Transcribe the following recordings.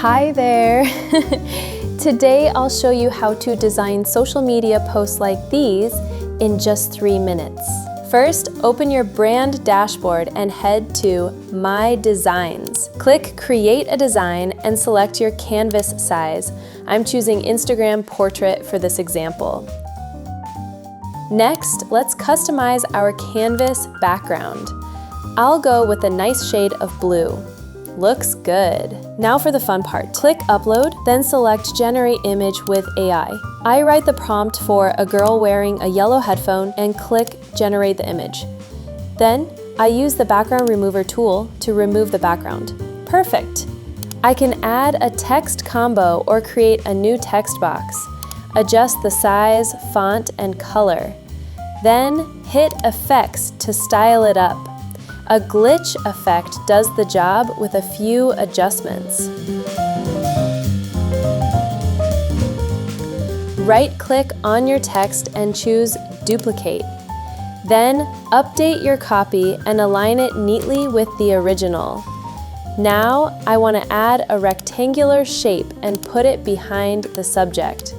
Hi there! Today I'll show you how to design social media posts like these in just 3 minutes. First, open your brand dashboard and head to My Designs. Click Create a Design and select your canvas size. I'm choosing Instagram Portrait for this example. Next, let's customize our canvas background. I'll go with a nice shade of blue. Looks good. Now for the fun part. Click Upload, then select Generate Image with AI. I write the prompt for a girl wearing a yellow headphone and click Generate the image. Then, I use the background remover tool to remove the background. Perfect! I can add a text combo or create a new text box. Adjust the size, font, and color. Then, hit Effects to style it up. A glitch effect does the job with a few adjustments. Right-click on your text and choose Duplicate. Then, update your copy and align it neatly with the original. Now, I want to add a rectangular shape and put it behind the subject.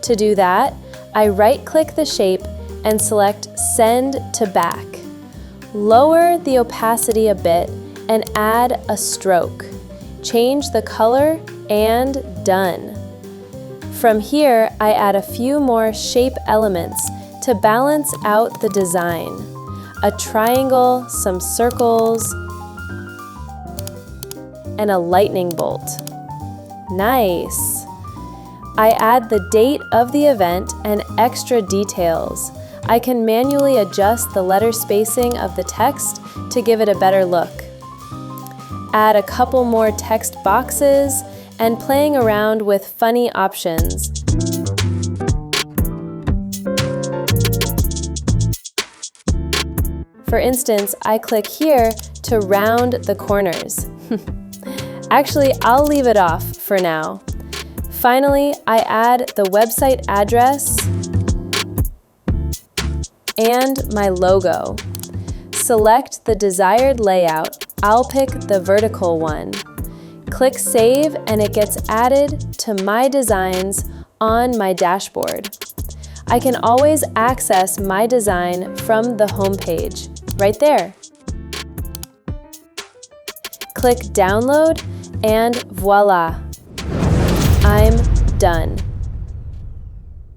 To do that, I right-click the shape and select Send to Back. Lower the opacity a bit and add a stroke. Change the color and done. From here, I add a few more shape elements to balance out the design. A triangle, some circles, and a lightning bolt. Nice! I add the date of the event and extra details. I can manually adjust the letter spacing of the text to give it a better look. Add a couple more text boxes and playing around with funny options. For instance, I click here to round the corners. Actually, I'll leave it off for now. Finally, I add the website address and my logo. Select the desired layout. I'll pick the vertical one. Click Save and it gets added to My Designs on my dashboard. I can always access my design from the home page, right there. Click Download and voila! I'm done.